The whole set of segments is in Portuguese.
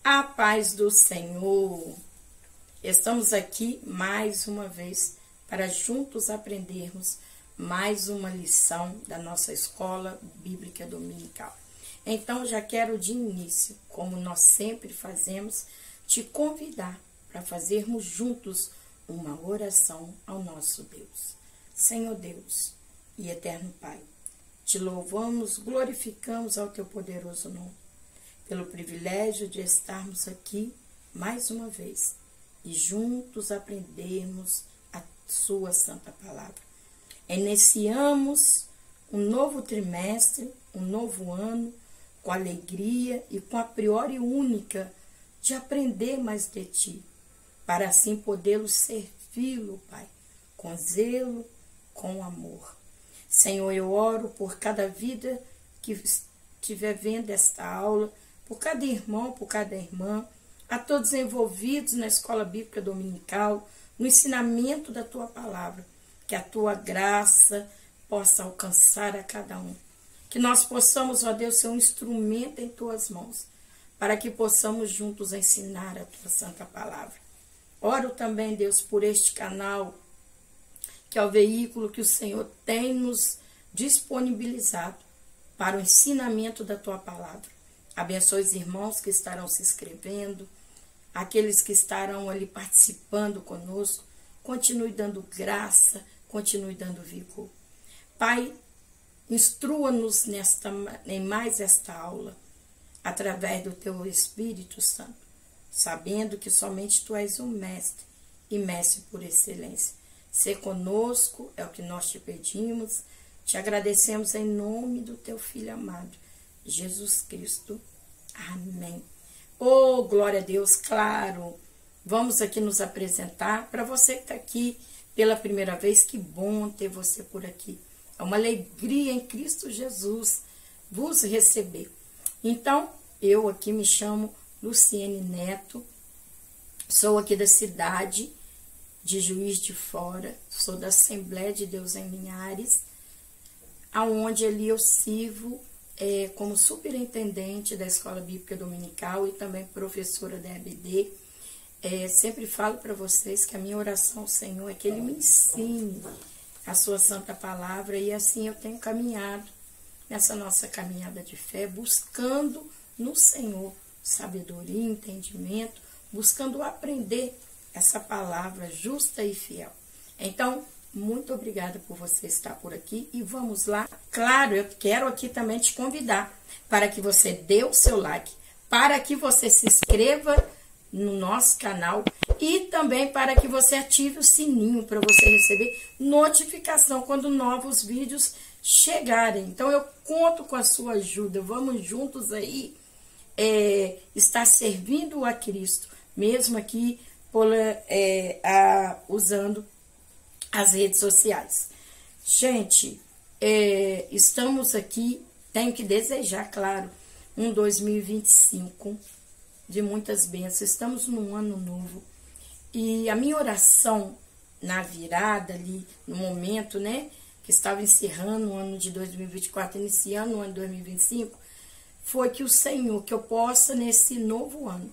A paz do Senhor. Estamos aqui mais uma vez para juntos aprendermos mais uma lição da nossa escola bíblica dominical. Então, já quero de início, como nós sempre fazemos, te convidar para fazermos juntos uma oração ao nosso Deus. Senhor Deus e eterno Pai, te louvamos, glorificamos ao teu poderoso nome, pelo privilégio de estarmos aqui mais uma vez e juntos aprendermos a sua santa palavra. Iniciamos um novo trimestre, um novo ano, com alegria e com a priori única de aprender mais de ti, para assim podermos servi-lo, Pai, com zelo, com amor. Senhor, eu oro por cada vida que estiver vendo esta aula, por cada irmão, por cada irmã, a todos envolvidos na escola bíblica dominical, no ensinamento da tua palavra, que a tua graça possa alcançar a cada um. Que nós possamos, ó Deus, ser um instrumento em tuas mãos, para que possamos juntos ensinar a tua santa palavra. Oro também, Deus, por este canal, que é o veículo que o Senhor tem nos disponibilizado para o ensinamento da tua palavra. Abençoe os irmãos que estarão se inscrevendo, aqueles que estarão ali participando conosco. Continue dando graça, continue dando vigor. Pai, instrua-nos em mais esta aula, através do teu Espírito Santo, sabendo que somente tu és o mestre e mestre por excelência. Ser conosco é o que nós te pedimos, te agradecemos em nome do teu Filho amado, Jesus Cristo. Amém. Oh, glória a Deus, claro. Vamos aqui nos apresentar. Para você que está aqui pela primeira vez, que bom ter você por aqui. É uma alegria em Cristo Jesus vos receber. Então, eu aqui me chamo Luciene Neto, sou aqui da cidade de Juiz de Fora, sou da Assembleia de Deus em Linhares, aonde ali eu sirvo como superintendente da Escola Bíblica Dominical e também professora da EBD. Sempre falo para vocês que a minha oração ao Senhor é que Ele me ensine a sua santa palavra, e assim eu tenho caminhado nessa nossa caminhada de fé, buscando no Senhor sabedoria, entendimento, buscando aprender essa palavra justa e fiel. Então, muito obrigada por você estar por aqui e vamos lá. Claro, eu quero aqui também te convidar para que você dê o seu like, para que você se inscreva no nosso canal e também para que você ative o sininho para você receber notificação quando novos vídeos chegarem. Então, eu conto com a sua ajuda. Vamos juntos aí estar servindo a Cristo, mesmo aqui usando as redes sociais. Gente, estamos aqui, tenho que desejar, claro, um 2025 de muitas bênçãos. Estamos num ano novo e a minha oração na virada ali, no momento, né, que estava encerrando o ano de 2024, iniciando o ano de 2025, foi que o Senhor, que eu possa nesse novo ano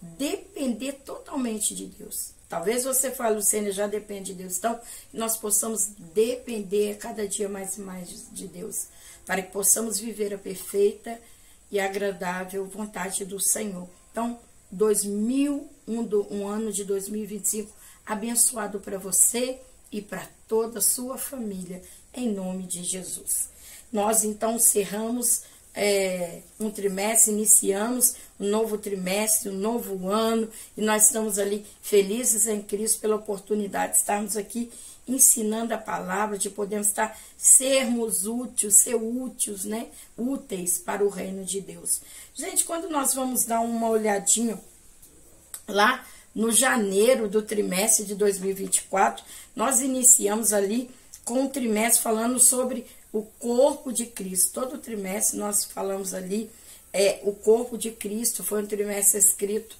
depender totalmente de Deus. Talvez você fale, Luciene, já depende de Deus. Então, nós possamos depender cada dia mais e mais de Deus, para que possamos viver a perfeita e agradável vontade do Senhor. Então, um ano de 2025 abençoado para você e para toda a sua família, em nome de Jesus. Nós, então, cerramos um trimestre, iniciamos um novo trimestre, um novo ano, e nós estamos ali felizes em Cristo pela oportunidade de estarmos aqui ensinando a palavra, de podermos sermos úteis, né? Úteis para o reino de Deus. Gente, quando nós vamos dar uma olhadinha lá no janeiro do trimestre de 2024, nós iniciamos ali com um trimestre falando sobre o corpo de Cristo. Todo trimestre nós falamos ali, o corpo de Cristo. Foi um trimestre escrito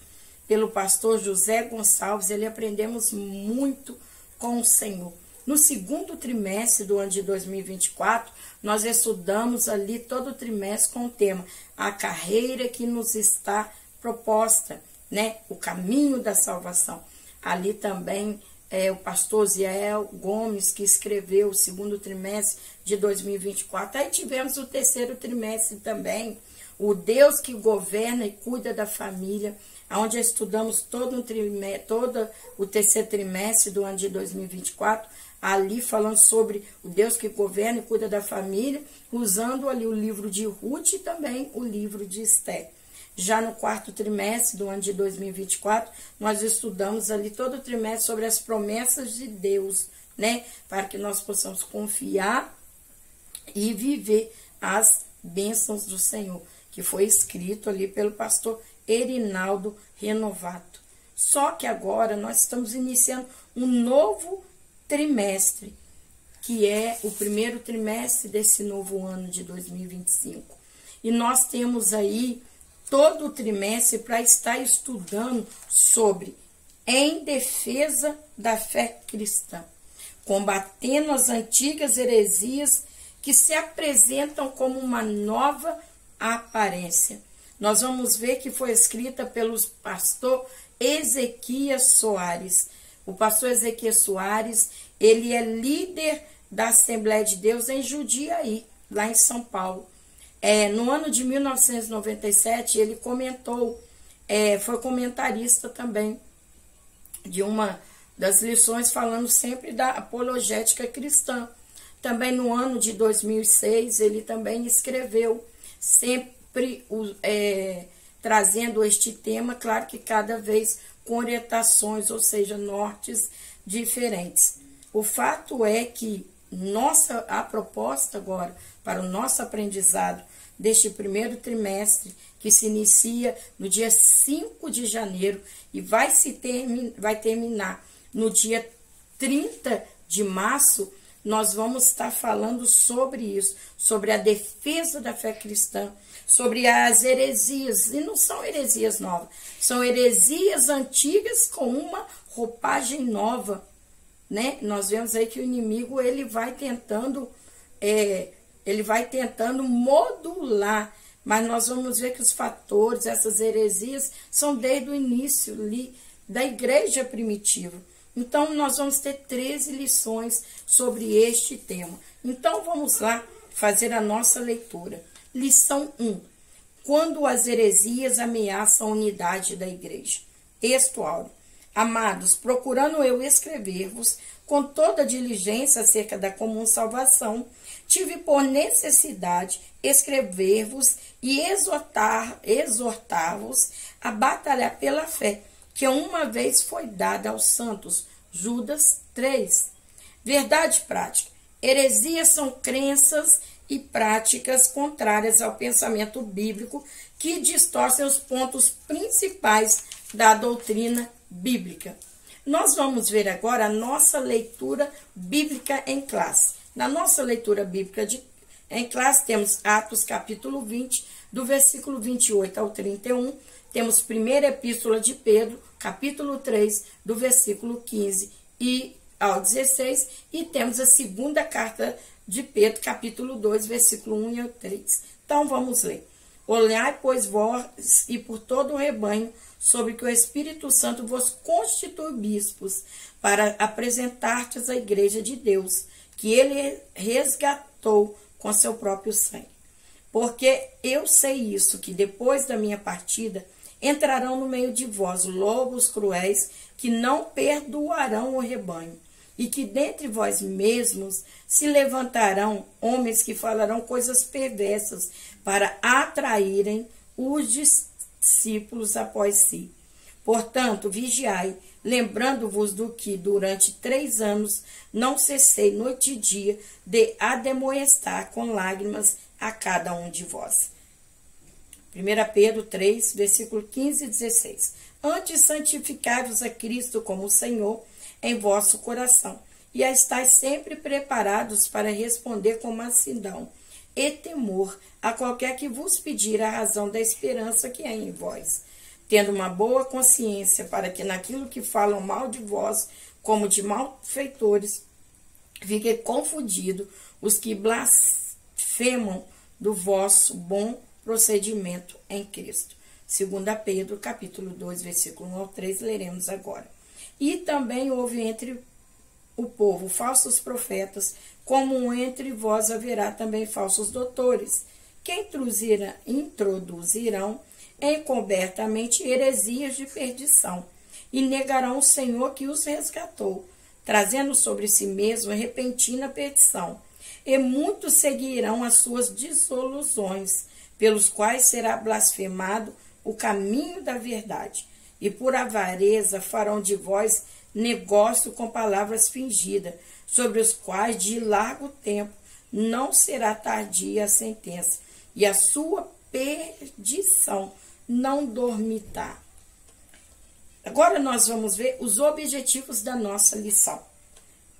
pelo pastor José Gonçalves. Ele aprendemos muito com o Senhor. No segundo trimestre do ano de 2024, nós estudamos ali todo o trimestre com o tema A Carreira que nos está proposta, né? O caminho da salvação. Ali também o pastor Ziel Gomes, que escreveu o segundo trimestre de 2024. Aí tivemos o terceiro trimestre também, o Deus que governa e cuida da família, onde estudamos todo o terceiro trimestre do ano de 2024, ali falando sobre o Deus que governa e cuida da família, usando ali o livro de Ruth e também o livro de Esther. Já no quarto trimestre do ano de 2024, nós estudamos ali todo o trimestre sobre as promessas de Deus, né? Para que nós possamos confiar e viver as bênçãos do Senhor, que foi escrito ali pelo pastor Erinaldo Renovato. Só que agora nós estamos iniciando um novo trimestre, que é o primeiro trimestre desse novo ano de 2025. E nós temos aí todo o trimestre para estar estudando sobre em defesa da fé cristã, combatendo as antigas heresias que se apresentam como uma nova aparência. Nós vamos ver que foi escrita pelo pastor Ezequias Soares. O pastor Ezequias Soares, ele é líder da Assembleia de Deus em Jundiaí, lá em São Paulo. No ano de 1997, ele comentou, foi comentarista também de uma das lições falando sempre da apologética cristã. Também no ano de 2006, ele também escreveu, sempre trazendo este tema, claro que cada vez com orientações, ou seja, nortes diferentes. O fato é que a proposta agora para o nosso aprendizado deste primeiro trimestre, que se inicia no dia 5 de janeiro e vai terminar no dia 30 de março, nós vamos estar falando sobre isso, sobre a defesa da fé cristã, sobre as heresias, e não são heresias novas, são heresias antigas com uma roupagem nova, né? Nós vemos aí que o inimigo ele vai tentando modular, mas nós vamos ver que os fatores, essas heresias, são desde o início ali da igreja primitiva. Então, nós vamos ter 13 lições sobre este tema. Então, vamos lá fazer a nossa leitura. Lição 1. Quando as heresias ameaçam a unidade da igreja. Texto áureo. Amados, procurando eu escrever-vos com toda diligência acerca da comum salvação, tive por necessidade escrever-vos e exortar-vos a batalhar pela fé, que uma vez foi dada aos santos. Judas 3. Verdade prática. Heresias são crenças e práticas contrárias ao pensamento bíblico que distorcem os pontos principais da doutrina bíblica. Nós vamos ver agora a nossa leitura bíblica em classe. Na nossa leitura bíblica em classe, temos Atos capítulo 20, do versículo 28 ao 31. Temos primeira epístola de Pedro, capítulo 3, do versículo 15 ao 16. E temos a segunda carta de Pedro, capítulo 2, versículo 1 e 3. Então, vamos ler. Olhai, pois, vós e por todo o rebanho, sobre que o Espírito Santo vos constitui bispos, para apresentar-te à igreja de Deus, que ele resgatou com seu próprio sangue. Porque eu sei isso, que depois da minha partida, entrarão no meio de vós lobos cruéis, que não perdoarão o rebanho, e que dentre vós mesmos se levantarão homens que falarão coisas perversas, para atraírem os discípulos após si. Portanto, vigiai, lembrando-vos do que durante 3 anos não cessei noite e dia de ademoestar com lágrimas a cada um de vós. 1 Pedro 3, versículo 15 e 16. Antes santificai-vos a Cristo como Senhor em vosso coração, e a estáis sempre preparados para responder com mansidão e temor a qualquer que vos pedir a razão da esperança que é em vós, tendo uma boa consciência, para que naquilo que falam mal de vós, como de malfeitores, fiquem confundidos os que blasfemam do vosso bom procedimento em Cristo. 2 Pedro, capítulo 2, versículo 1 ao 3, leremos agora. E também houve entre o povo falsos profetas, como entre vós haverá também falsos doutores, que introduzirão encobertamente heresias de perdição, e negarão o Senhor que os resgatou, trazendo sobre si mesmo repentina perdição. E muitos seguirão as suas dissoluções, pelos quais será blasfemado o caminho da verdade. E por avareza farão de vós negócio com palavras fingidas, sobre os quais de largo tempo não será tardia a sentença, e a sua perdição não dormitará. Agora nós vamos ver os objetivos da nossa lição.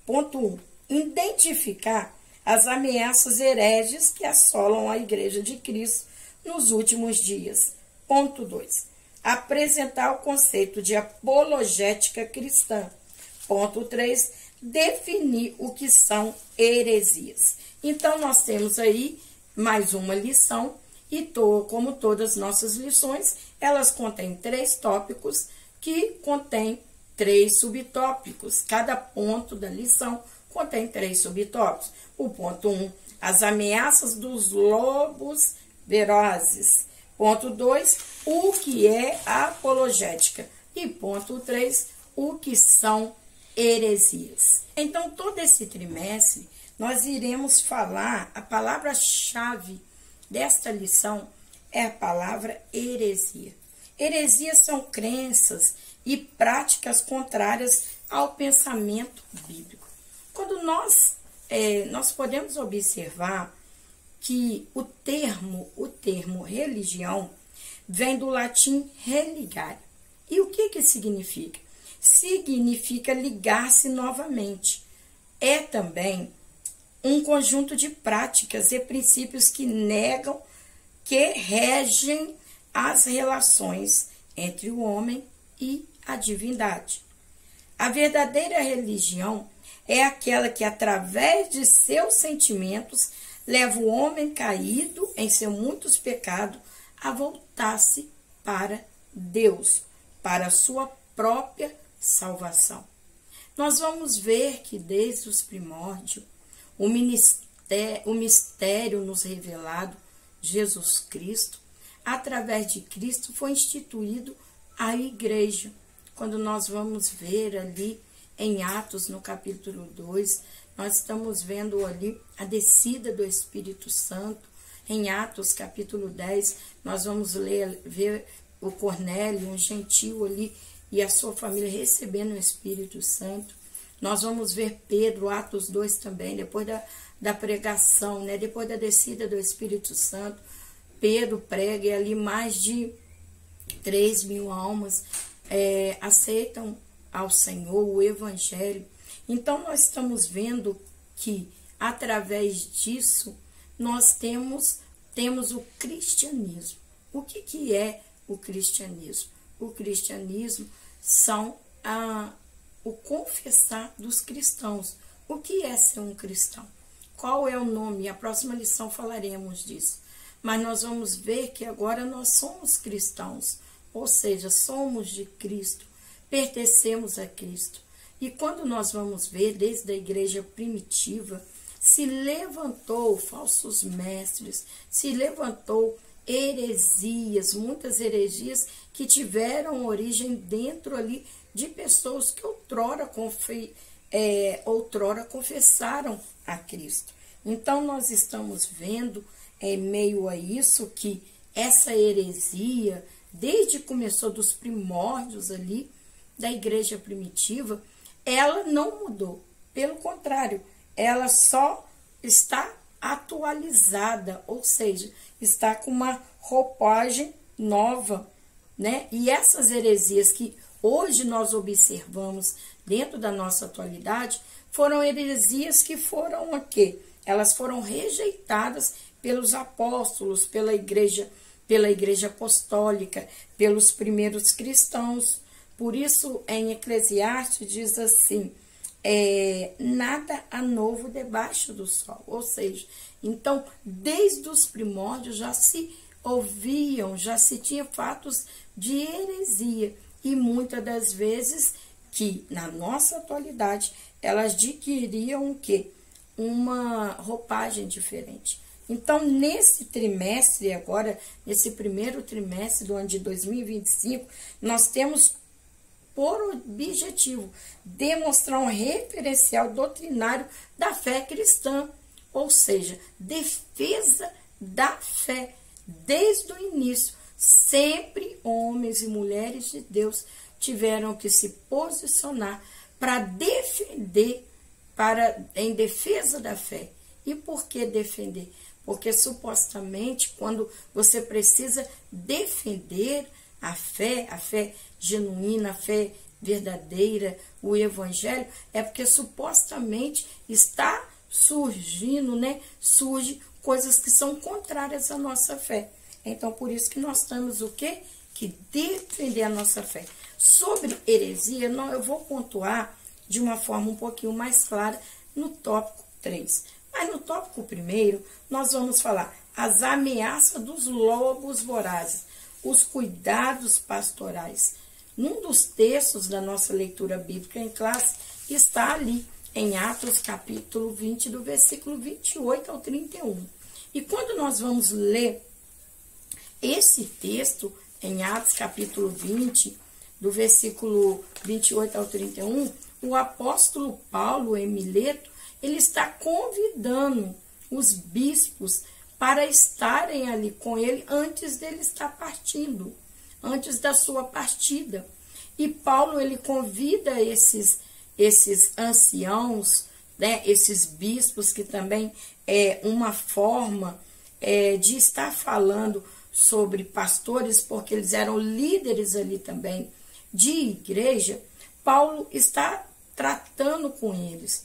Ponto 1. Identificar as ameaças hereges que assolam a Igreja de Cristo nos últimos dias. Ponto 2. Apresentar o conceito de apologética cristã. Ponto 3. Definir o que são heresias. Então, nós temos aí mais uma lição e, como todas as nossas lições, elas contêm 3 tópicos que contêm 3 subtópicos. Cada ponto da lição contém 3 subtópicos. O ponto 1, as ameaças dos lobos ferozes. Ponto 2, o que é apologética. E ponto 3, o que são heresias. Então, todo esse trimestre, nós iremos falar, a palavra-chave desta lição é a palavra heresia. Heresias são crenças e práticas contrárias ao pensamento bíblico. Quando nós podemos observar que o termo religião vem do latim religare. E o que significa? Significa ligar-se novamente. É também um conjunto de práticas e princípios que regem as relações entre o homem e a divindade. A verdadeira religião é aquela que, através de seus sentimentos, leva o homem caído em seus muitos pecados a voltar-se para Deus, para a sua própria salvação. Nós vamos ver que desde os primórdios, o mistério nos revelado, Jesus Cristo, através de Cristo foi instituído a igreja. Quando nós vamos ver ali em Atos, no capítulo 2, nós estamos vendo ali a descida do Espírito Santo. Em Atos, capítulo 10, nós vamos ver o Cornélio, um gentil ali, e a sua família recebendo o Espírito Santo. Nós vamos ver Pedro, Atos 2 também, depois da pregação, né? Depois da descida do Espírito Santo, Pedro prega e ali mais de 3.000 almas aceitam ao Senhor o Evangelho. Então, nós estamos vendo que, através disso, nós temos o cristianismo. O que é o cristianismo? O cristianismo são o confessar dos cristãos. O que é ser um cristão? Qual é o nome? A próxima lição falaremos disso. Mas nós vamos ver que agora nós somos cristãos, ou seja, somos de Cristo, pertencemos a Cristo. E quando nós vamos ver, desde a igreja primitiva, se levantou falsos mestres, se levantou heresias, muitas heresias que tiveram origem dentro ali de pessoas que outrora confessaram a Cristo. Então, nós estamos vendo, em meio a isso, que essa heresia, desde que começou dos primórdios ali, da igreja primitiva, ela não mudou. Pelo contrário, ela só está atualizada, ou seja, está com uma roupagem nova, né? E essas heresias que hoje nós observamos dentro da nossa atualidade, foram heresias que foram o quê? Elas foram rejeitadas pelos apóstolos, pela igreja apostólica, pelos primeiros cristãos. Por isso, em Eclesiastes diz assim, nada há novo debaixo do sol. Ou seja, então, desde os primórdios já se ouviam, já se tinha fatos de heresia. E muitas das vezes que, na nossa atualidade, elas adquiriam o quê? Uma roupagem diferente. Então, nesse trimestre agora, nesse primeiro trimestre do ano de 2025, nós temos por objetivo demonstrar um referencial doutrinário da fé cristã, ou seja, defesa da fé. Desde o início, sempre homens e mulheres de Deus tiveram que se posicionar para defender, em defesa da fé. E por que defender? Porque supostamente quando você precisa defender a fé genuína, a fé verdadeira, o evangelho, é porque supostamente está surgindo, surge coisas que são contrárias à nossa fé. Então, por isso que nós temos o quê? Que defender a nossa fé. Sobre heresia, eu vou pontuar de uma forma um pouquinho mais clara no tópico 3. Mas no tópico 1, nós vamos falar as ameaças dos lobos vorazes, os cuidados pastorais. Num dos textos da nossa leitura bíblica em classe, está ali, em Atos capítulo 20, do versículo 28 ao 31. E quando nós vamos ler esse texto, em Atos capítulo 20, do versículo 28 ao 31, o apóstolo Paulo, em Mileto, ele está convidando os bispos para estarem ali com ele antes dele estar partindo, antes da sua partida. E Paulo, ele convida esses anciãos, esses bispos, que também é uma forma de estar falando sobre pastores, porque eles eram líderes ali também de igreja. Paulo está tratando com eles.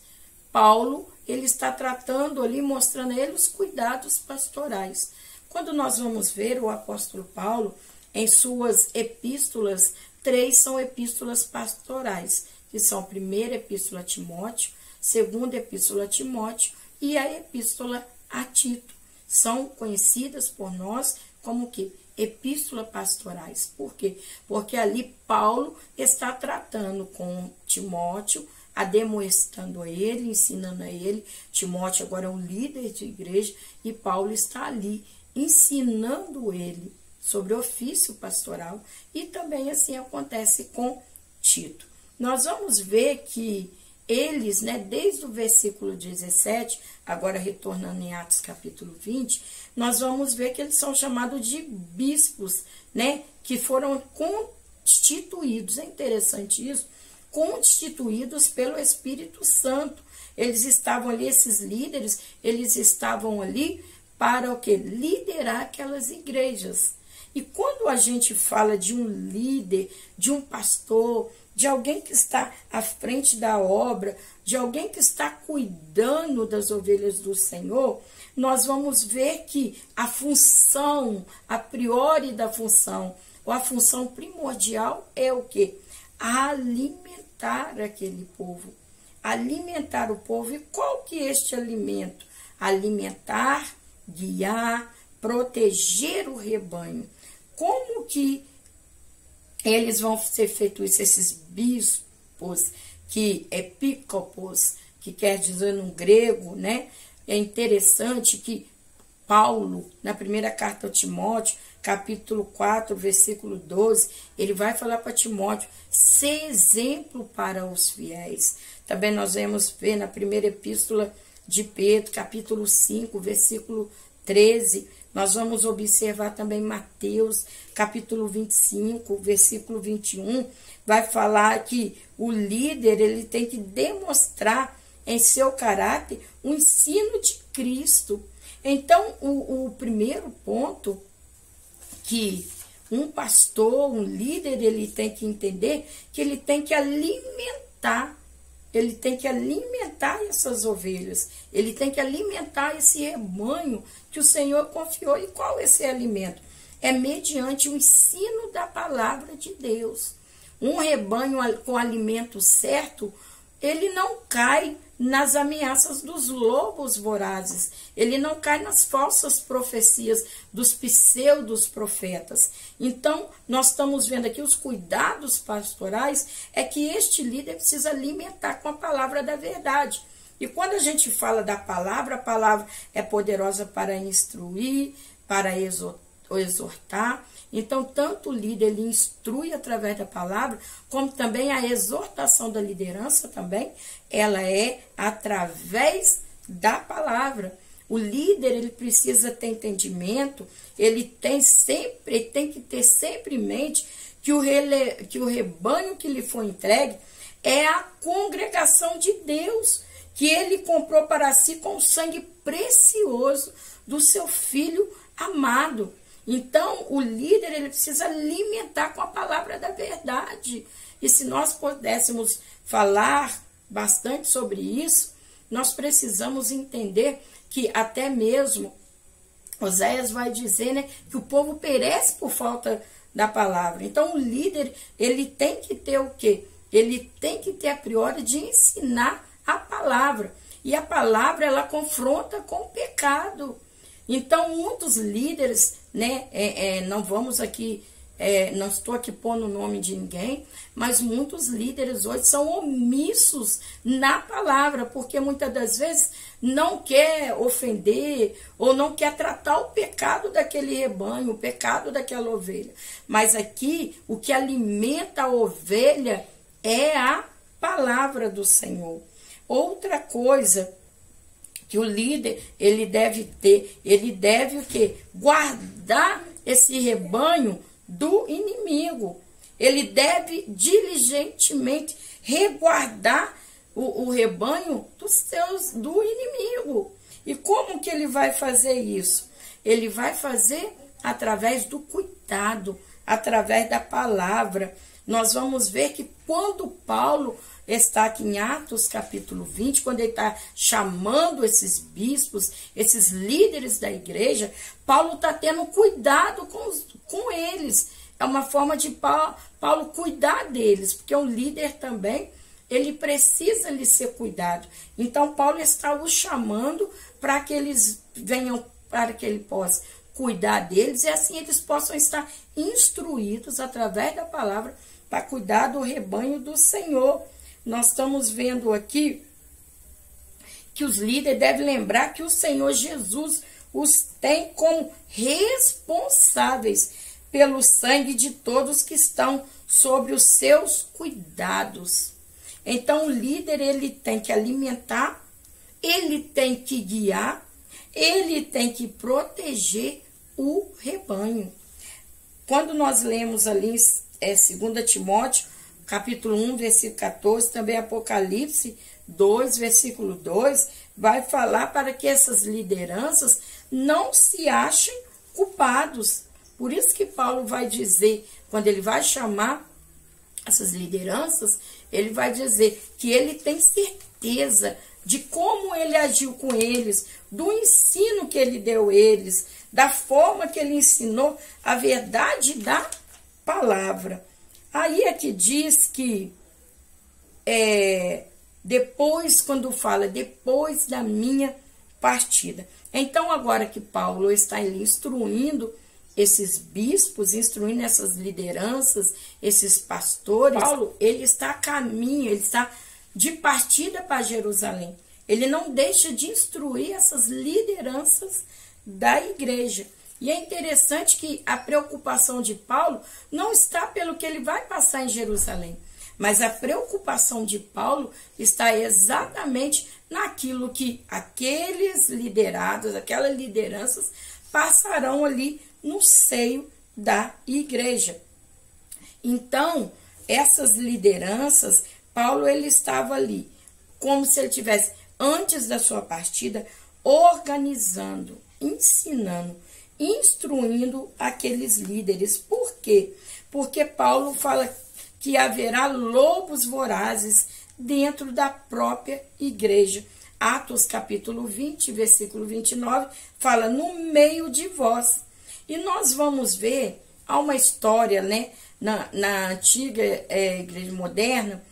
Paulo, ele está tratando ali, mostrando a eles os cuidados pastorais. Quando nós vamos ver o apóstolo Paulo, em suas epístolas, 3 são epístolas pastorais, que são a primeira epístola a Timóteo, segunda epístola a Timóteo e a epístola a Tito. São conhecidas por nós como que epístolas pastorais. Por quê? Porque ali Paulo está tratando com Timóteo, ademoestando a ele, ensinando a ele. Timóteo agora é um líder de igreja e Paulo está ali ensinando ele sobre o ofício pastoral, e também assim acontece com Tito. Nós vamos ver que eles, desde o versículo 17, agora retornando em Atos capítulo 20, nós vamos ver que eles são chamados de bispos, que foram constituídos, é interessante isso, constituídos pelo Espírito Santo. Eles estavam ali, esses líderes, eles estavam ali para o quê? Liderar aquelas igrejas. E quando a gente fala de um líder, de um pastor, de alguém que está à frente da obra, de alguém que está cuidando das ovelhas do Senhor, nós vamos ver que a função, a priori da função, ou a função primordial é o quê? Alimentar aquele povo. Alimentar o povo. E qual que é este alimento? Alimentar, guiar, proteger o rebanho. Como que eles vão ser feitos isso? Esses bispos, que epícopos, que quer dizer no grego, É interessante que Paulo, na primeira carta a Timóteo, capítulo 4, versículo 12, ele vai falar para Timóteo, ser exemplo para os fiéis. Também nós vamos ver na primeira epístola de Pedro, capítulo 5, versículo 13, nós vamos observar também Mateus, capítulo 25, versículo 21, vai falar que o líder, ele tem que demonstrar em seu caráter o ensino de Cristo. Então, o primeiro ponto que um pastor, um líder, ele tem que entender que ele tem que alimentar essas ovelhas, ele tem que alimentar esse rebanho que o Senhor confiou. E qual é esse alimento? É mediante o ensino da palavra de Deus. Um rebanho com alimento certo, ele não cai nas ameaças dos lobos vorazes, ele não cai nas falsas profecias dos pseudos profetas. Então, nós estamos vendo aqui os cuidados pastorais, é que este líder precisa alimentar com a palavra da verdade. E quando a gente fala da palavra, a palavra é poderosa para instruir, para exortar. Então, tanto o líder, ele instrui através da palavra, como também a exortação da liderança também, ela é através da palavra. O líder, ele precisa ter entendimento, ele tem que ter sempre em mente que o rebanho que lhe foi entregue é a congregação de Deus, que ele comprou para si com o sangue precioso do seu filho amado. Então, o líder, ele precisa alimentar com a palavra da verdade. E se nós pudéssemos falar bastante sobre isso, nós precisamos entender que até mesmo Oséias vai dizer, né, que o povo perece por falta da palavra. Então, o líder, ele tem que ter o quê? Ele tem que ter a priori de ensinar a palavra. E a palavra, ela confronta com o pecado. Então, muitos líderes, né, não vamos aqui, não estou aqui pondo o nome de ninguém, mas muitos líderes hoje são omissos na palavra, porque muitas das vezes não quer ofender ou não quer tratar o pecado daquele rebanho, o pecado daquela ovelha. Mas aqui, o que alimenta a ovelha é a palavra do Senhor. Outra coisa que o líder, ele deve o quê? Guardar esse rebanho do inimigo. Ele deve diligentemente reguardar o rebanho do inimigo. E como que ele vai fazer isso? Ele vai fazer através do cuidado, através da palavra. Nós vamos ver que quando Paulo está aqui em Atos capítulo 20, quando ele está chamando esses bispos, esses líderes da igreja, Paulo está tendo cuidado com eles. É uma forma de Paulo cuidar deles, porque o líder também, ele precisa lhe ser cuidado. Então, Paulo está os chamando para que eles venham, para que ele possa cuidar deles, e assim eles possam estar instruídos através da palavra para cuidar do rebanho do Senhor. Nós estamos vendo aqui que os líderes devem lembrar que o Senhor Jesus os tem como responsáveis pelo sangue de todos que estão sobre os seus cuidados. Então, o líder, ele tem que alimentar, ele tem que guiar, ele tem que proteger o rebanho. Quando nós lemos ali 2 Timóteo, capítulo 1, versículo 14, também Apocalipse 2, versículo 2, vai falar para que essas lideranças não se achem culpados. Por isso que Paulo vai dizer, quando ele vai chamar essas lideranças, ele vai dizer que ele tem certeza de como ele agiu com eles, do ensino que ele deu a eles, da forma que ele ensinou a verdade da palavra. Aí é que diz que depois, quando fala, depois da minha partida. Então, agora que Paulo está instruindo esses bispos, instruindo essas lideranças, esses pastores, Paulo, ele está a caminho, ele está de partida para Jerusalém. Ele não deixa de instruir essas lideranças da igreja. E é interessante que a preocupação de Paulo não está pelo que ele vai passar em Jerusalém, mas a preocupação de Paulo está exatamente naquilo que aqueles liderados, aquelas lideranças passarão ali no seio da igreja. Então, essas lideranças, Paulo, ele estava ali, como se ele tivesse, antes da sua partida, organizando, ensinando, instruindo aqueles líderes. Por quê? Porque Paulo fala que haverá lobos vorazes dentro da própria igreja. Atos capítulo 20, versículo 29, fala no meio de vós. E nós vamos ver, há uma história, né, na antiga igreja moderna,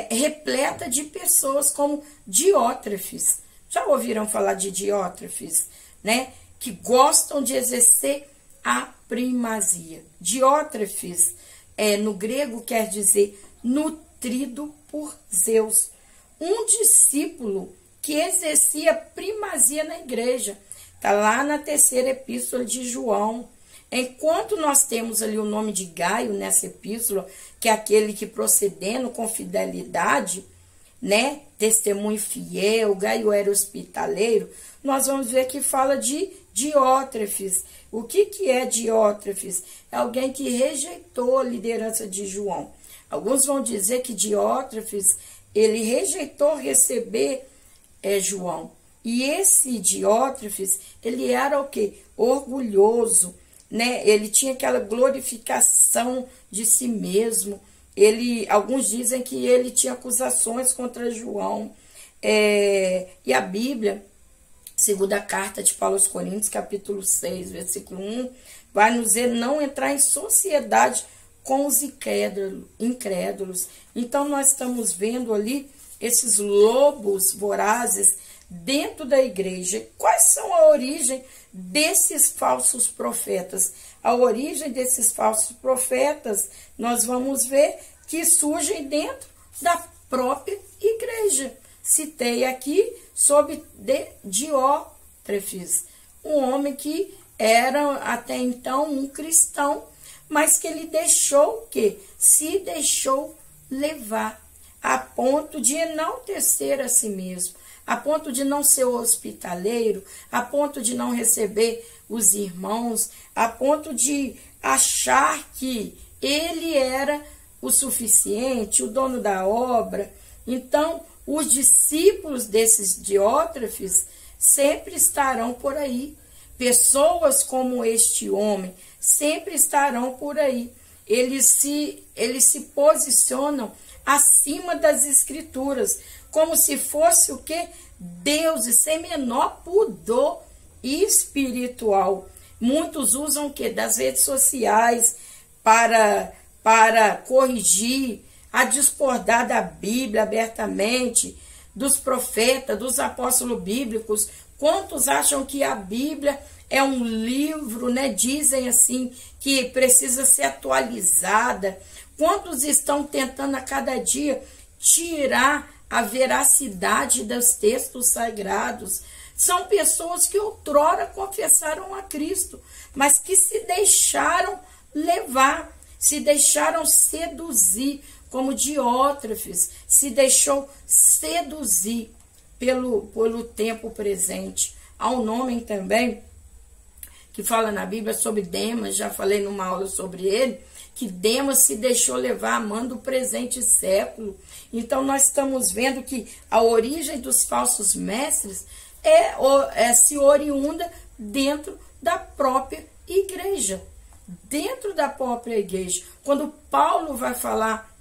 repleta de pessoas como Diótrefes. Já ouviram falar de Diótrefes, né? Que gostam de exercer a primazia. Diótrefes, no grego, quer dizer nutrido por Zeus. Um discípulo que exercia primazia na igreja. Está lá na 3ª epístola de João. Enquanto nós temos ali o nome de Gaio nessa epístola, que é aquele que procedendo com fidelidade, né, testemunho fiel, Gaio era hospitaleiro, nós vamos ver que fala de Diótrefes. O que é Diótrefes? É alguém que rejeitou a liderança de João. Alguns vão dizer que Diótrefes, ele rejeitou receber João. E esse Diótrefes, ele era o quê? Orgulhoso, né? Ele tinha aquela glorificação de si mesmo. Alguns dizem que ele tinha acusações contra João. E a Bíblia, segunda carta de Paulo aos Coríntios, capítulo 6, versículo 1, vai nos dizer não entrar em sociedade com os incrédulos. Então, nós estamos vendo ali esses lobos vorazes dentro da igreja. Quais são a origem desses falsos profetas? A origem desses falsos profetas, nós vamos ver que surgem dentro da própria igreja. Citei aqui sobre Diótrefes, um homem que era até então um cristão, mas que ele deixou o quê? Se deixou levar, a ponto de enaltecer a si mesmo, a ponto de não ser hospitaleiro, a ponto de não receber os irmãos, a ponto de achar que ele era o suficiente, o dono da obra. Então, os discípulos desses Diótrefes sempre estarão por aí. Pessoas como este homem sempre estarão por aí. Eles se posicionam acima das escrituras, como se fosse o quê? Deuses, sem menor pudor espiritual. Muitos usam o quê? Das redes sociais para corrigir, a discordar da Bíblia abertamente, dos profetas, dos apóstolos bíblicos. Quantos acham que a Bíblia é um livro, né? Dizem assim, que precisa ser atualizada. Quantos estão tentando a cada dia tirar a veracidade dos textos sagrados? São pessoas que outrora confessaram a Cristo, mas que se deixaram levar, se deixaram seduzir, como Diótrefes se deixou seduzir pelo tempo presente. Há um nome também que fala na Bíblia sobre Demas, já falei numa aula sobre ele, que Demas se deixou levar amando o presente século. Então, nós estamos vendo que a origem dos falsos mestres se oriunda dentro da própria igreja. Dentro da própria igreja. Quando Paulo vai falar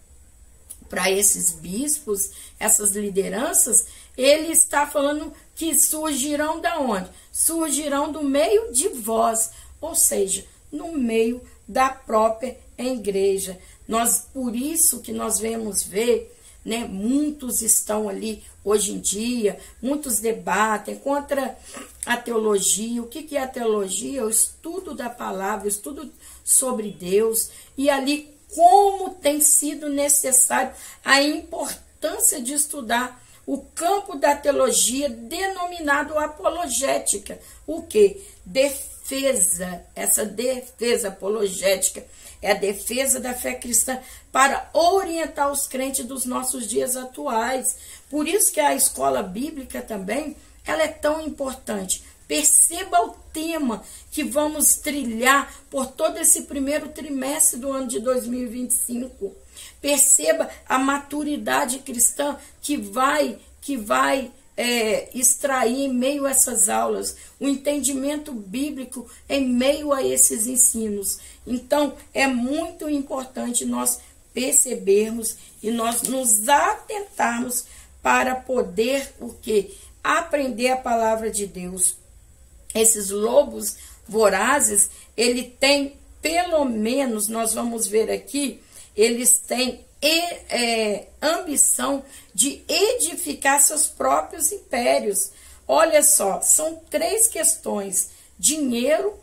para esses bispos, essas lideranças, ele está falando que surgirão da onde? Surgirão do meio de vós, ou seja, no meio da própria igreja. Por isso que nós vemos ver, né, muitos estão ali hoje em dia, muitos debatem contra a teologia. O que é a teologia? O estudo da palavra, o estudo sobre Deus, e ali como tem sido necessário a importância de estudar o campo da teologia denominado apologética. O que? Defesa. Essa defesa apologética é a defesa da fé cristã para orientar os crentes dos nossos dias atuais. Por isso que a escola bíblica também, ela é tão importante. Perceba o tema que vamos trilhar por todo esse primeiro trimestre do ano de 2025. Perceba a maturidade cristã que vai extrair em meio a essas aulas, o entendimento bíblico em meio a esses ensinos. Então, é muito importante nós percebermos e nós nos atentarmos para poder o quê? Aprender a palavra de Deus. Esses lobos vorazes, ele tem pelo menos, nós vamos ver aqui, eles têm ambição de edificar seus próprios impérios. Olha só, são 3 questões: dinheiro,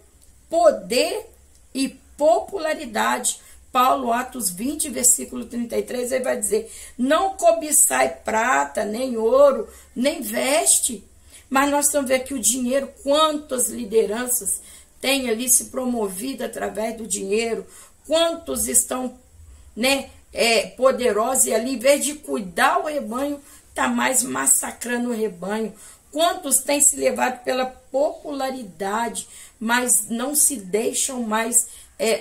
poder e popularidade. Paulo, Atos 20, versículo 33, ele vai dizer: não cobiçai prata, nem ouro, nem veste. Mas nós estamos vendo que o dinheiro, quantas lideranças têm ali se promovido através do dinheiro, quantos estão, poderosos, e ali, em vez de cuidar o rebanho, está mais massacrando o rebanho. Quantos têm se levado pela popularidade, mas não se deixam mais,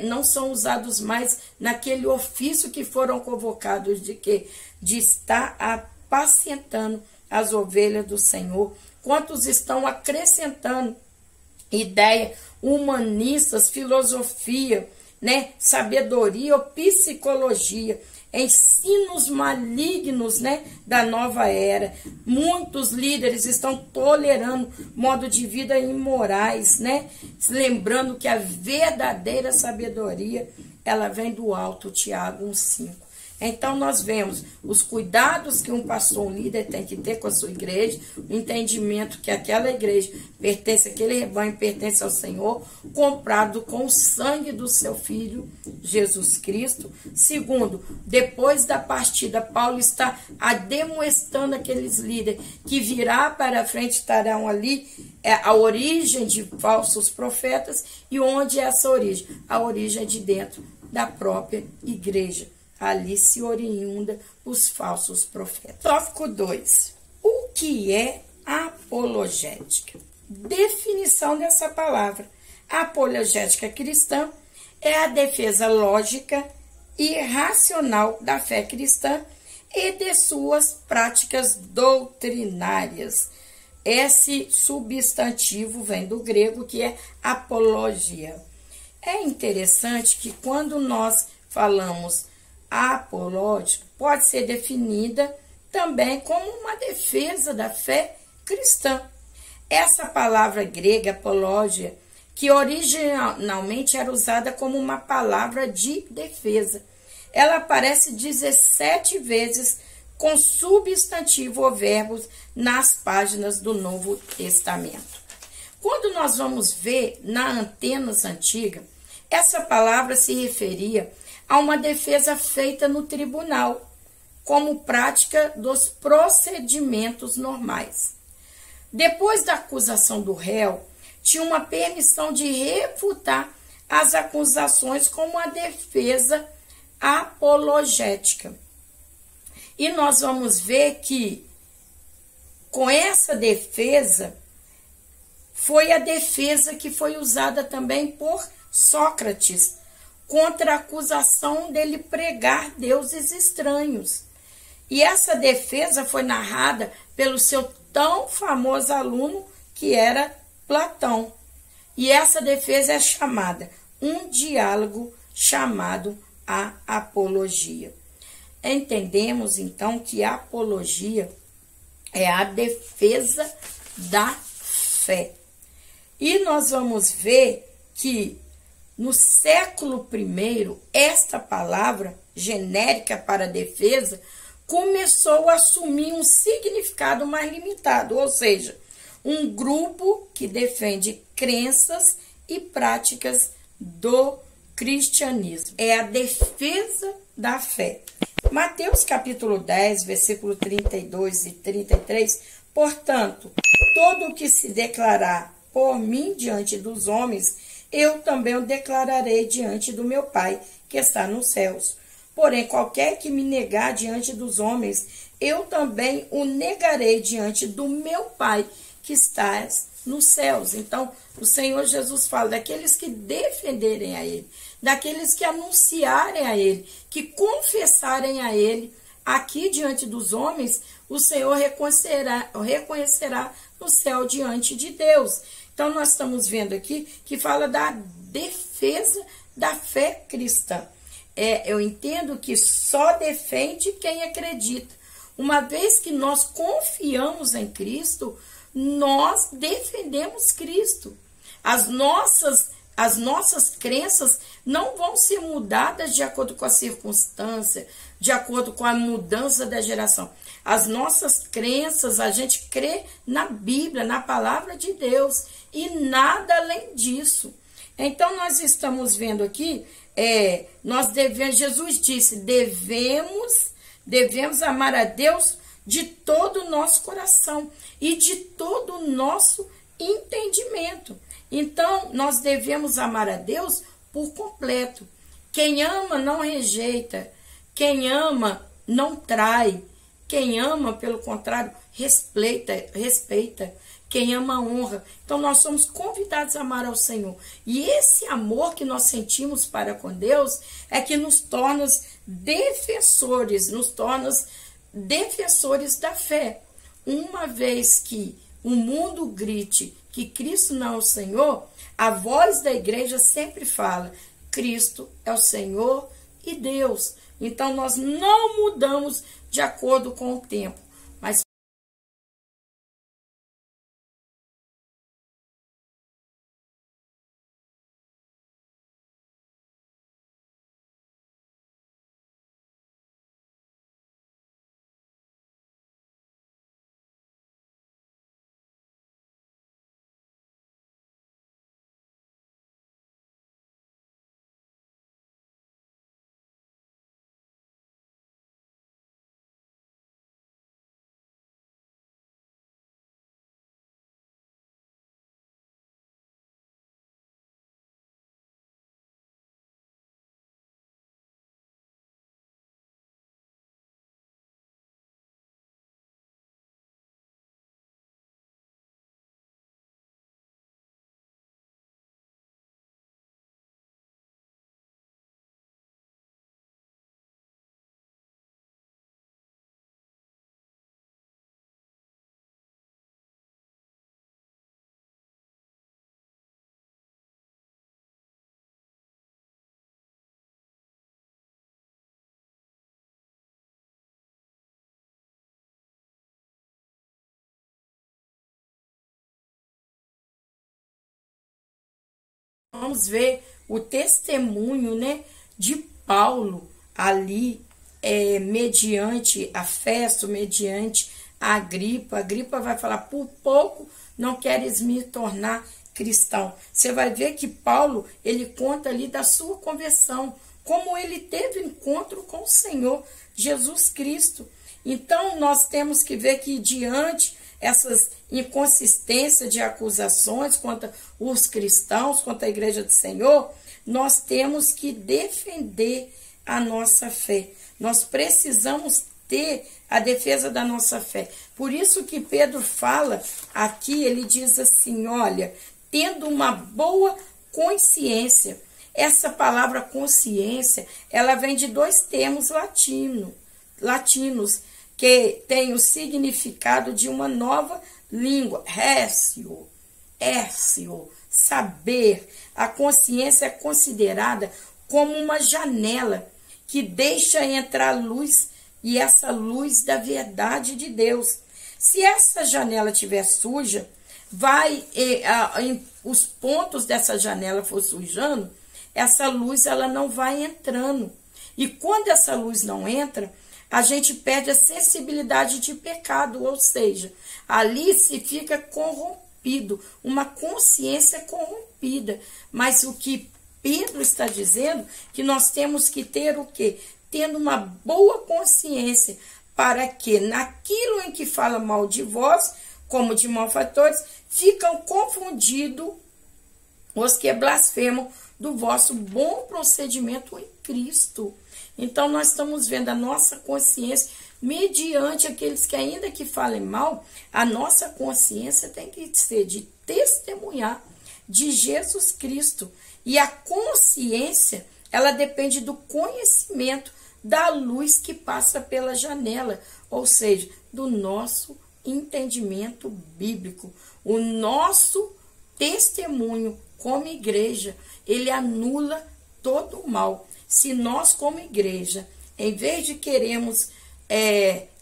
não são usados mais naquele ofício que foram convocados de estar apacentando as ovelhas do Senhor. Quantos estão acrescentando ideia humanistas, filosofia, sabedoria ou psicologia, ensinos malignos, da nova era. Muitos líderes estão tolerando modo de vida imorais, lembrando que a verdadeira sabedoria, ela vem do alto, Tiago 1,5. Então, nós vemos os cuidados que um pastor, um líder tem que ter com a sua igreja, o entendimento que aquela igreja pertence, aquele rebanho pertence ao Senhor, comprado com o sangue do seu Filho, Jesus Cristo. Segundo, depois da partida, Paulo está ademoestando aqueles líderes que virá para a frente, estarão ali a origem de falsos profetas. E onde é essa origem? A origem é de dentro da própria igreja. Ali se oriunda os falsos profetas. Tópico 2. O que é apologética? Definição dessa palavra. A apologética cristã é a defesa lógica e racional da fé cristã e de suas práticas doutrinárias. Esse substantivo vem do grego, que é apologia. É interessante que quando nós falamos apológica, pode ser definida também como uma defesa da fé cristã. Essa palavra grega, apologia, que originalmente era usada como uma palavra de defesa, ela aparece 17 vezes com substantivo ou verbos nas páginas do Novo Testamento. Quando nós vamos ver na Antenas Antiga, essa palavra se referia a uma defesa feita no tribunal, como prática dos procedimentos normais. Depois da acusação do réu, tinha uma permissão de refutar as acusações com uma defesa apologética. E nós vamos ver que, com essa defesa, foi a defesa que foi usada também por Sócrates, contra a acusação dele pregar deuses estranhos. E essa defesa foi narrada pelo seu tão famoso aluno, que era Platão. E essa defesa é chamada um diálogo chamado a apologia. Entendemos, então, que a apologia é a defesa da fé. E nós vamos ver que no século I, esta palavra genérica para defesa começou a assumir um significado mais limitado, ou seja, um grupo que defende crenças e práticas do cristianismo. É a defesa da fé. Mateus capítulo 10, versículo 32 e 33, portanto, todo o que se declarar por mim diante dos homens, eu também o declararei diante do meu Pai, que está nos céus. Porém, qualquer que me negar diante dos homens, eu também o negarei diante do meu Pai, que está nos céus. Então, o Senhor Jesus fala daqueles que defenderem a Ele, daqueles que anunciarem a Ele, que confessarem a Ele, aqui diante dos homens, o Senhor reconhecerá no céu diante de Deus. Então, nós estamos vendo aqui que fala da defesa da fé cristã. Eu entendo que só defende quem acredita. Uma vez que nós confiamos em Cristo, nós defendemos Cristo. As nossas as nossas crenças não vão ser mudadas de acordo com a circunstância, de acordo com a mudança da geração. As nossas crenças, a gente crê na Bíblia, na palavra de Deus, e nada além disso. Então, nós estamos vendo aqui, Jesus disse, devemos amar a Deus de todo o nosso coração e de todo o nosso entendimento. Então, nós devemos amar a Deus por completo. Quem ama não rejeita, quem ama não trai, quem ama, pelo contrário, respeita, quem ama honra. Então, nós somos convidados a amar ao Senhor. E esse amor que nós sentimos para com Deus é que nos torna defensores da fé. Uma vez que o mundo grite que Cristo não é o Senhor, a voz da igreja sempre fala, Cristo é o Senhor e Deus. Então, nós não mudamos de acordo com o tempo, mas vamos ver o testemunho, né, de Paulo ali, mediante a festa, mediante a Agripa. A Agripa vai falar, por pouco não queres me tornar cristão. Você vai ver que Paulo, ele conta ali da sua conversão, como ele teve encontro com o Senhor Jesus Cristo. Então, nós temos que ver que diante essas inconsistências de acusações contra os cristãos, contra a igreja do Senhor, nós temos que defender a nossa fé. Nós precisamos ter a defesa da nossa fé. Por isso que Pedro fala aqui, ele diz assim, olha, tendo uma boa consciência. Essa palavra consciência, ela vem de dois termos latinos, que tem o significado de uma nova língua, hércio, saber. A consciência é considerada como uma janela que deixa entrar luz, e essa luz da verdade de Deus. Se essa janela estiver suja, os pontos dessa janela for sujando, essa luz ela não vai entrando. E quando essa luz não entra, a gente perde a sensibilidade de pecado, ou seja, ali se fica corrompido, uma consciência corrompida. Mas o que Pedro está dizendo, que nós temos que ter o quê? Tendo uma boa consciência, para que naquilo em que fala mal de vós, como de malfatores, ficam confundidos os que blasfemam do vosso bom procedimento em Cristo. Então, nós estamos vendo a nossa consciência, mediante aqueles que ainda que falem mal, a nossa consciência tem que ser de testemunhar de Jesus Cristo. E a consciência, ela depende do conhecimento da luz que passa pela janela, ou seja, do nosso entendimento bíblico. O nosso testemunho como igreja, ele anula todo o mal. Se nós, como igreja, em vez de queremos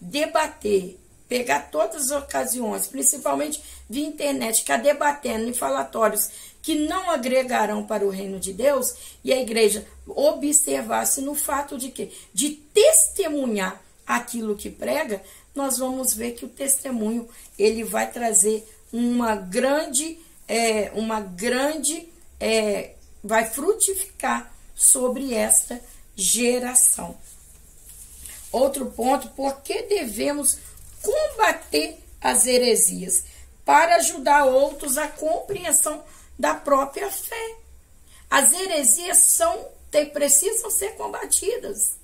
debater, pegar todas as ocasiões, principalmente via internet, ficar debatendo em falatórios que não agregarão para o reino de Deus, e a igreja observasse no fato de quê? De testemunhar aquilo que prega, nós vamos ver que o testemunho ele vai trazer vai frutificar sobre esta geração. Outro ponto, por que devemos combater as heresias? Para ajudar outros à compreensão da própria fé. As heresias precisam ser combatidas.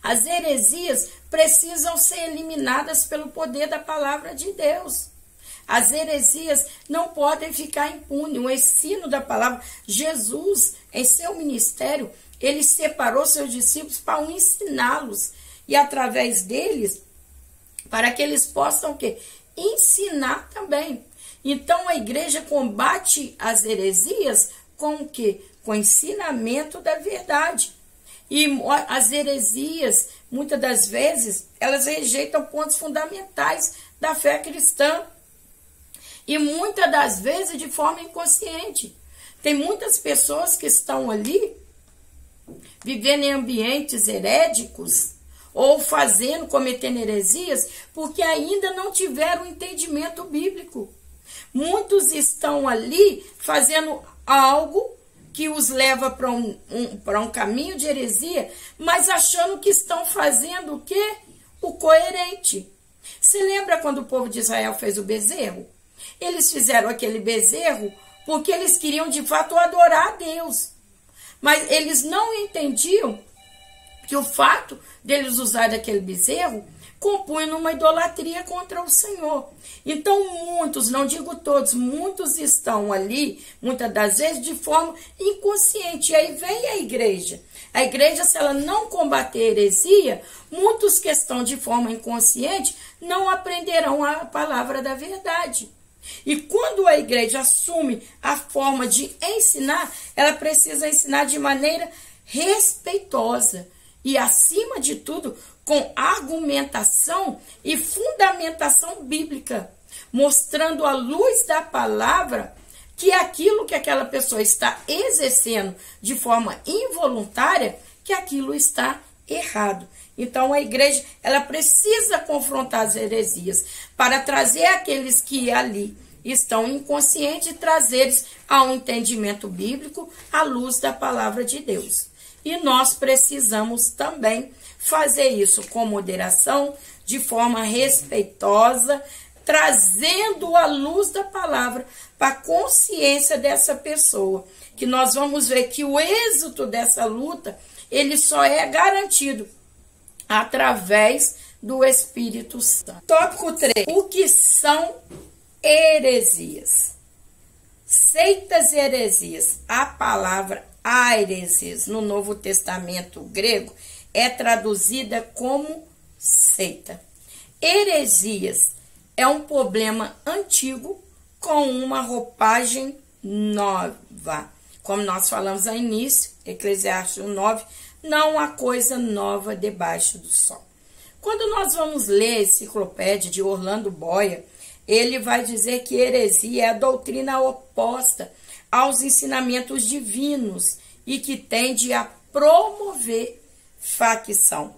As heresias precisam ser eliminadas pelo poder da palavra de Deus. As heresias não podem ficar impunes. O ensino da palavra, Jesus, em seu ministério, ele separou seus discípulos para ensiná-los. E através deles, para que eles possam o quê? Ensinar também. Então a igreja combate as heresias com o quê? Com o ensinamento da verdade. E as heresias, muitas das vezes, elas rejeitam pontos fundamentais da fé cristã. E muitas das vezes de forma inconsciente. Tem muitas pessoas que estão ali vivendo em ambientes heréticos ou cometendo heresias porque ainda não tiveram entendimento bíblico. Muitos estão ali fazendo algo que os leva para um caminho de heresia, mas achando que estão fazendo o quê? O coerente. Se lembra quando o povo de Israel fez o bezerro? Eles fizeram aquele bezerro porque eles queriam de fato adorar a Deus. Mas eles não entendiam que o fato deles usarem aquele bezerro compunha numa idolatria contra o Senhor. Então muitos, não digo todos, muitos estão ali, muitas das vezes, de forma inconsciente. E aí vem a igreja. A igreja, se ela não combater a heresia, muitos que estão de forma inconsciente não aprenderão a palavra da verdade. E quando a igreja assume a forma de ensinar, ela precisa ensinar de maneira respeitosa e, acima de tudo, com argumentação e fundamentação bíblica, mostrando à luz da palavra que aquilo que aquela pessoa está exercendo de forma involuntária, que aquilo está errado. Então a igreja, ela precisa confrontar as heresias para trazer aqueles que ali estão inconscientes e trazer-eles ao entendimento bíblico à luz da palavra de Deus. E nós precisamos também fazer isso com moderação, de forma respeitosa, trazendo a luz da palavra para a consciência dessa pessoa. Que nós vamos ver que o êxito dessa luta, ele só é garantido através do Espírito Santo. Tópico 3. O que são heresias? Seitas e heresias. A palavra heresias no Novo Testamento grego é traduzida como seita. Heresias é um problema antigo com uma roupagem nova. Como nós falamos ao início, Eclesiastes 9, não há coisa nova debaixo do sol. Quando nós vamos ler a enciclopédia de Orlando Boyer, ele vai dizer que heresia é a doutrina oposta aos ensinamentos divinos e que tende a promover facção.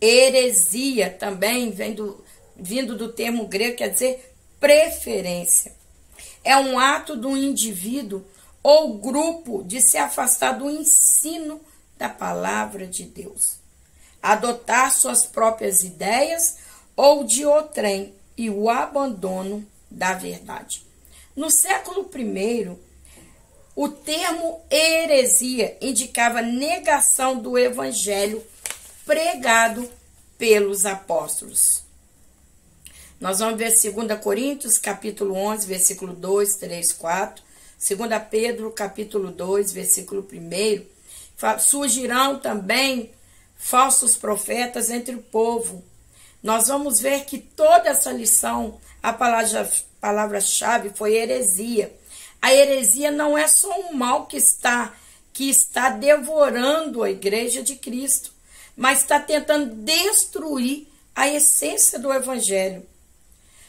Heresia também vindo do termo grego, quer dizer preferência. É um ato do indivíduo ou grupo de se afastar do ensino da palavra de Deus, adotar suas próprias ideias ou de outrem e o abandono da verdade. No século I, o termo heresia indicava negação do evangelho pregado pelos apóstolos. Nós vamos ver 2 Coríntios, capítulo 11, versículo 2, 3, 4. 2 Pedro, capítulo 2, versículo 1. Surgirão também falsos profetas entre o povo. Nós vamos ver que toda essa lição, a palavra-chave foi heresia. A heresia não é só um mal que está devorando a igreja de Cristo, mas está tentando destruir a essência do evangelho.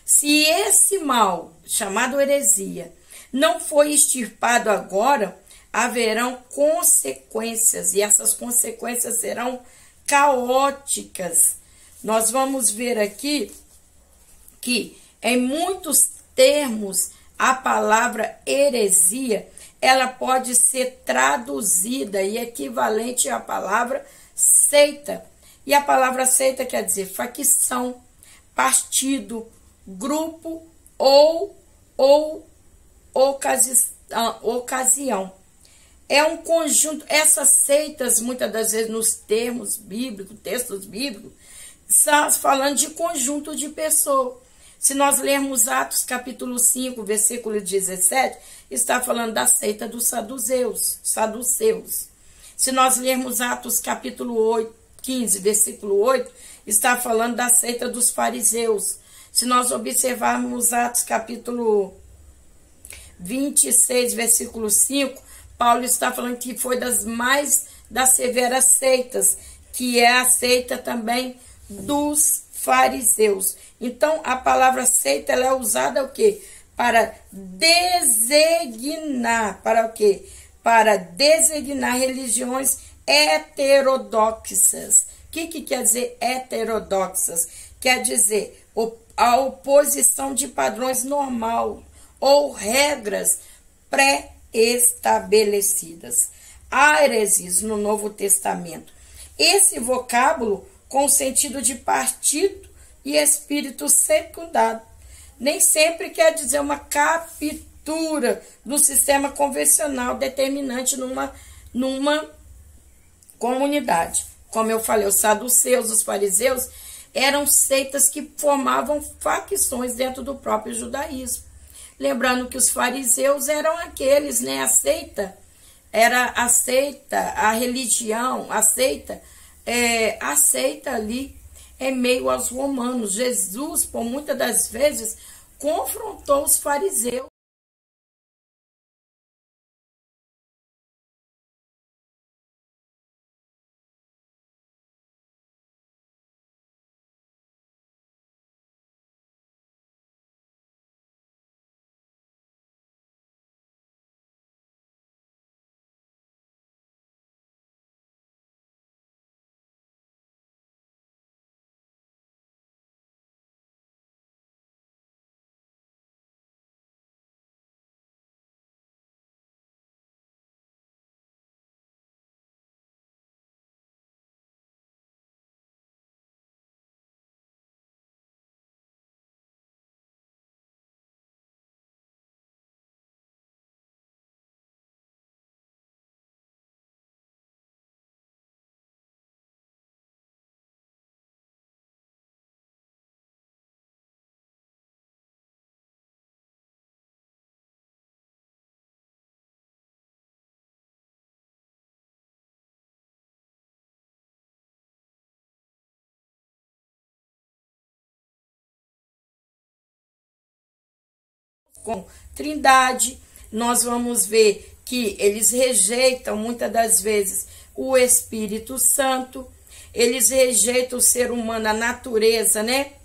Se esse mal, chamado heresia, não foi extirpado agora, haverão consequências, e essas consequências serão caóticas. Nós vamos ver aqui que em muitos termos a palavra heresia, ela pode ser traduzida e equivalente à palavra seita. E a palavra seita quer dizer facção, partido, grupo ou ocasião. É um conjunto, essas seitas, muitas das vezes nos termos bíblicos, textos bíblicos, está falando de conjunto de pessoas. Se nós lermos Atos capítulo 5, versículo 17, está falando da seita dos saduceus. Se nós lermos Atos capítulo 15, versículo 8, está falando da seita dos fariseus. Se nós observarmos Atos capítulo 26, versículo 5, Paulo está falando que foi das severas seitas, que é a seita também dos fariseus. Então, a palavra seita, ela é usada o quê? Para designar, para o quê? Para designar religiões heterodoxas. O que quer dizer heterodoxas? Quer dizer a oposição de padrões normal ou regras pré-estabelecidas. Há heresias no Novo Testamento. Esse vocábulo com o sentido de partido e espírito secundado. Nem sempre quer dizer uma captura do sistema convencional determinante numa comunidade. Como eu falei, os saduceus, os fariseus, eram seitas que formavam facções dentro do próprio judaísmo. Lembrando que os fariseus eram aqueles, né? A seita, a religião, a seita ali em meio aos romanos. Jesus, por muitas das vezes, confrontou os fariseus. Com Trindade, nós vamos ver que eles rejeitam muitas das vezes o Espírito Santo, eles rejeitam o ser humano, a natureza, né?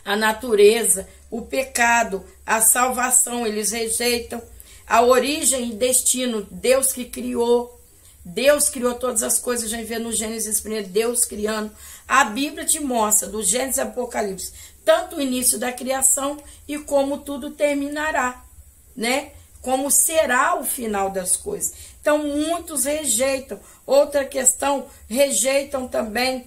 A natureza, o pecado, a salvação, eles rejeitam a origem e destino, Deus que criou. Deus criou todas as coisas, a gente vê no Gênesis 1, Deus criando. A Bíblia te mostra, do Gênesis e Apocalipse, tanto o início da criação e como tudo terminará, né? Como será o final das coisas. Então, muitos rejeitam. Outra questão, rejeitam também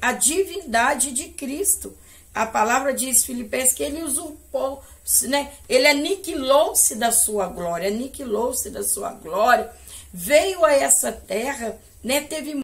a divindade de Cristo. A palavra diz, Filipenses, que ele usurpou, né? Ele aniquilou-se da sua glória, veio a essa terra, né? Teve